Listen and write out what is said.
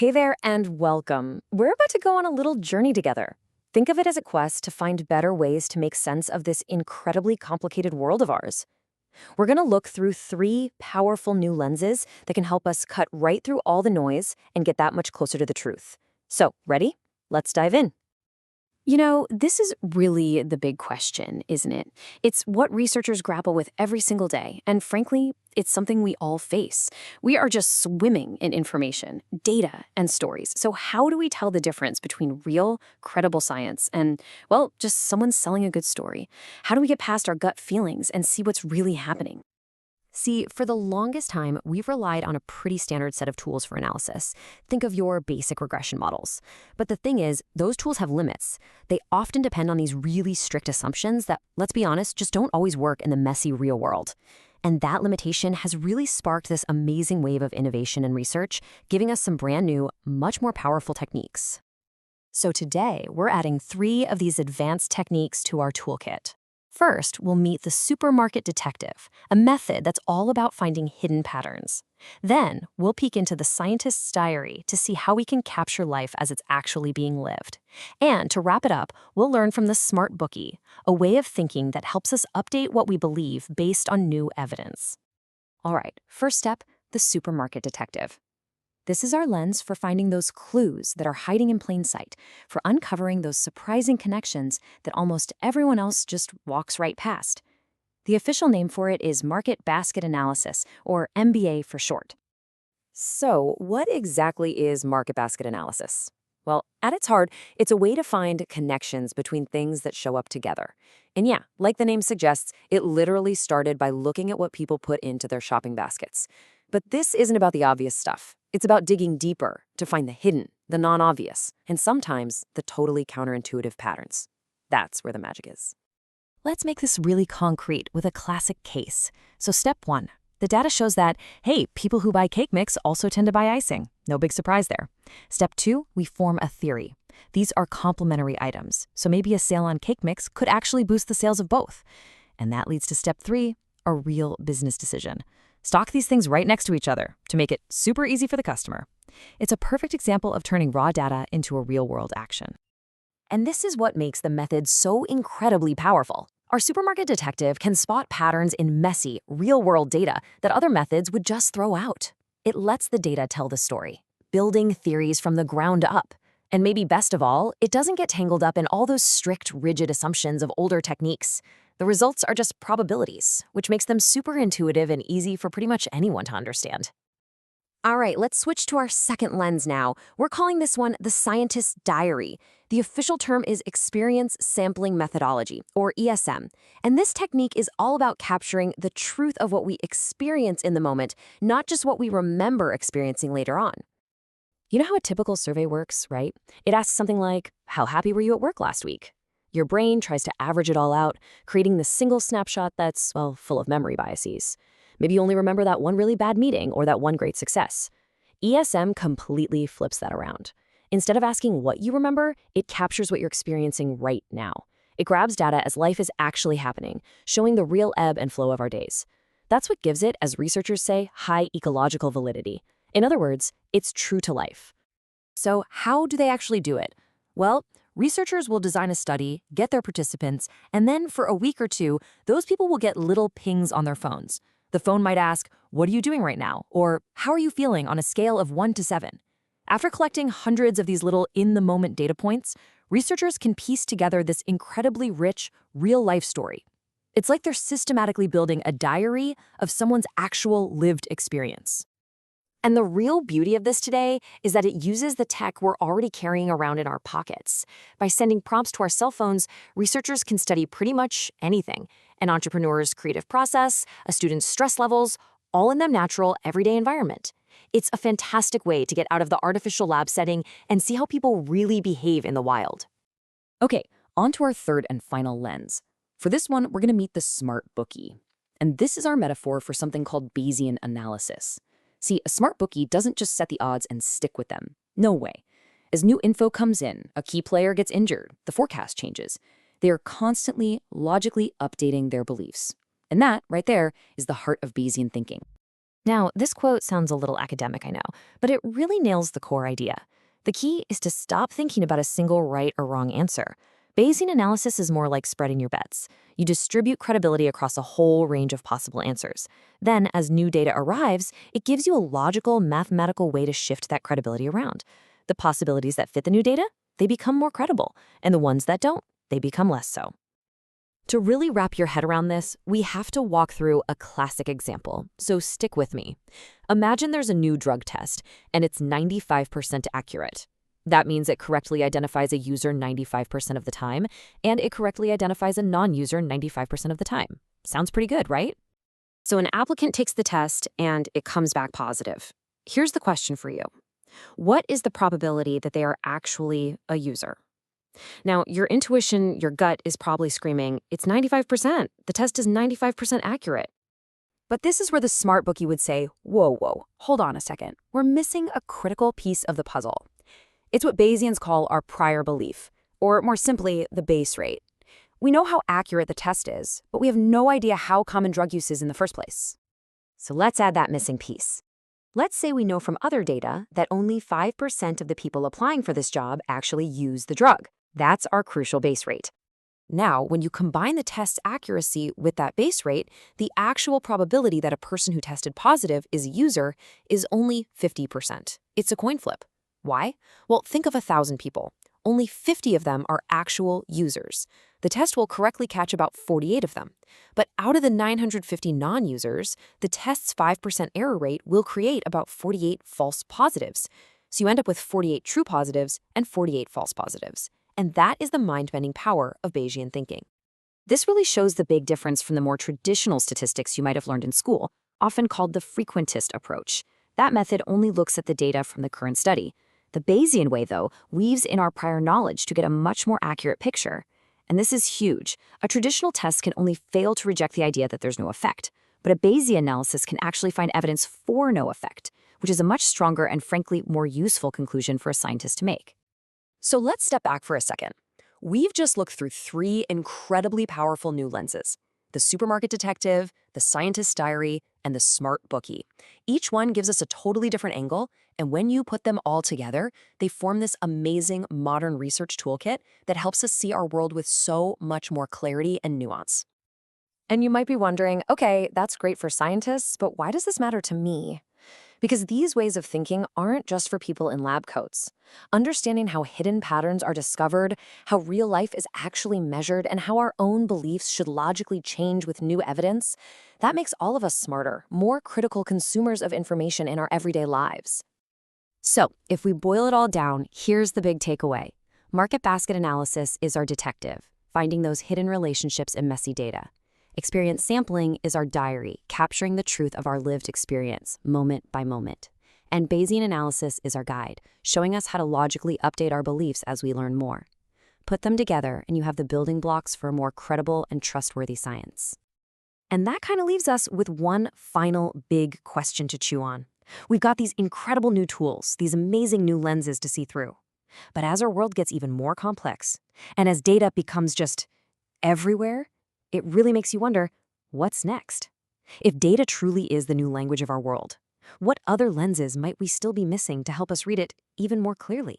Hey there and welcome. We're about to go on a little journey together. Think of it as a quest to find better ways to make sense of this incredibly complicated world of ours. We're going to look through three powerful new lenses that can help us cut right through all the noise and get that much closer to the truth. So, ready? Let's dive in. This is really the big question, isn't it? It's what researchers grapple with every single day, and frankly, it's something we all face. We are just swimming in information, data, and stories. So how do we tell the difference between real, credible science and, well, just someone selling a good story? How do we get past our gut feelings and see what's really happening? See, for the longest time, we've relied on a pretty standard set of tools for analysis. Think of your basic regression models. But the thing is, those tools have limits. They often depend on these really strict assumptions that, let's be honest, just don't always work in the messy real world. And that limitation has really sparked this amazing wave of innovation and research, giving us some brand new, much more powerful techniques. So today, we're adding 3 of these advanced techniques to our toolkit. First, we'll meet the supermarket detective, a method that's all about finding hidden patterns. Then, we'll peek into the scientist's diary to see how we can capture life as it's actually being lived. And to wrap it up, we'll learn from the smart bookie, a way of thinking that helps us update what we believe based on new evidence. All right, first step, the supermarket detective. This is our lens for finding those clues that are hiding in plain sight, for uncovering those surprising connections that almost everyone else just walks right past. The official name for it is Market Basket Analysis, or MBA for short. So, what exactly is market basket analysis? Well, at its heart, it's a way to find connections between things that show up together. And yeah, like the name suggests, it literally started by looking at what people put into their shopping baskets. But this isn't about the obvious stuff. It's about digging deeper to find the hidden, the non-obvious, and sometimes the totally counterintuitive patterns. That's where the magic is. Let's make this really concrete with a classic case. So step 1. The data shows that, hey, people who buy cake mix also tend to buy icing. No big surprise there. Step 2, we form a theory. These are complementary items, so maybe a sale on cake mix could actually boost the sales of both. And that leads to step 3, a real business decision. Stock these things right next to each other to make it super easy for the customer. It's a perfect example of turning raw data into a real-world action. And this is what makes the method so incredibly powerful. Our supermarket detective can spot patterns in messy, real-world data that other methods would just throw out. It lets the data tell the story, building theories from the ground up. And maybe best of all, it doesn't get tangled up in all those strict, rigid assumptions of older techniques. The results are just probabilities, which makes them super intuitive and easy for pretty much anyone to understand. All right, let's switch to our second lens now. We're calling this one the scientist's diary. The official term is experience sampling methodology, or ESM. And this technique is all about capturing the truth of what we experience in the moment, not just what we remember experiencing later on. You know how a typical survey works, right? It asks something like, how happy were you at work last week? Your brain tries to average it all out, creating the single snapshot that's, well, full of memory biases. Maybe you only remember that one really bad meeting or that one great success. ESM completely flips that around. Instead of asking what you remember, it captures what you're experiencing right now. It grabs data as life is actually happening, showing the real ebb and flow of our days. That's what gives it, as researchers say, high ecological validity. In other words, it's true to life. So how do they actually do it? Well, researchers will design a study, get their participants, and then for a week or two, those people will get little pings on their phones. The phone might ask, what are you doing right now? Or how are you feeling on a scale of 1 to 7? After collecting hundreds of these little in-the-moment data points, researchers can piece together this incredibly rich, real-life story. It's like they're systematically building a diary of someone's actual lived experience. And the real beauty of this today is that it uses the tech we're already carrying around in our pockets. By sending prompts to our cell phones, researchers can study pretty much anything: an entrepreneur's creative process, a student's stress levels, all in their natural, everyday environment. It's a fantastic way to get out of the artificial lab setting and see how people really behave in the wild. Okay, on to our third and final lens. For this one, we're going to meet the smart bookie. And this is our metaphor for something called Bayesian analysis. See, a smart bookie doesn't just set the odds and stick with them. No way. As new info comes in, a key player gets injured, the forecast changes. They are constantly, logically updating their beliefs. And that, right there, is the heart of Bayesian thinking. Now, this quote sounds a little academic, I know, but it really nails the core idea. The key is to stop thinking about a single right or wrong answer. Bayesian analysis is more like spreading your bets. You distribute credibility across a whole range of possible answers. Then, as new data arrives, it gives you a logical, mathematical way to shift that credibility around. The possibilities that fit the new data, they become more credible, and the ones that don't, they become less so. To really wrap your head around this, we have to walk through a classic example, so stick with me. Imagine there's a new drug test, and it's 95% accurate. That means it correctly identifies a user 95% of the time, and it correctly identifies a non-user 95% of the time. Sounds pretty good, right? So an applicant takes the test, and it comes back positive. Here's the question for you. What is the probability that they are actually a user? Now, your intuition, your gut is probably screaming, it's 95%. The test is 95% accurate. But this is where the smart bookie would say, whoa, hold on a second. We're missing a critical piece of the puzzle. It's what Bayesians call our prior belief, or more simply, the base rate. We know how accurate the test is, but we have no idea how common drug use is in the first place. So let's add that missing piece. Let's say we know from other data that only 5% of the people applying for this job actually use the drug. That's our crucial base rate. Now, when you combine the test's accuracy with that base rate, the actual probability that a person who tested positive is a user is only 50%. It's a coin flip. Why? Well, think of 1,000 people. Only 50 of them are actual users. The test will correctly catch about 48 of them. But out of the 950 non-users, the test's 5% error rate will create about 48 false positives. So you end up with 48 true positives and 48 false positives. And that is the mind-bending power of Bayesian thinking. This really shows the big difference from the more traditional statistics you might have learned in school, often called the frequentist approach. That method only looks at the data from the current study. The Bayesian way, though, weaves in our prior knowledge to get a much more accurate picture. And this is huge. A traditional test can only fail to reject the idea that there's no effect. But a Bayesian analysis can actually find evidence for no effect, which is a much stronger and frankly more useful conclusion for a scientist to make. So let's step back for a second. We've just looked through 3 incredibly powerful new lenses: the supermarket detective, the scientist's diary, and the smart bookie. Each one gives us a totally different angle, and when you put them all together, they form this amazing modern research toolkit that helps us see our world with so much more clarity and nuance. And you might be wondering, okay, that's great for scientists, but why does this matter to me? Because these ways of thinking aren't just for people in lab coats. Understanding how hidden patterns are discovered, how real life is actually measured, and how our own beliefs should logically change with new evidence, that makes all of us smarter, more critical consumers of information in our everyday lives. So, if we boil it all down, here's the big takeaway. Market basket analysis is our detective, finding those hidden relationships in messy data. Experience sampling is our diary, capturing the truth of our lived experience, moment by moment. And Bayesian analysis is our guide, showing us how to logically update our beliefs as we learn more. Put them together, and you have the building blocks for a more credible and trustworthy science. And that kind of leaves us with one final big question to chew on. We've got these incredible new tools, these amazing new lenses to see through. But as our world gets even more complex, and as data becomes just everywhere, it really makes you wonder, what's next? If data truly is the new language of our world, what other lenses might we still be missing to help us read it even more clearly?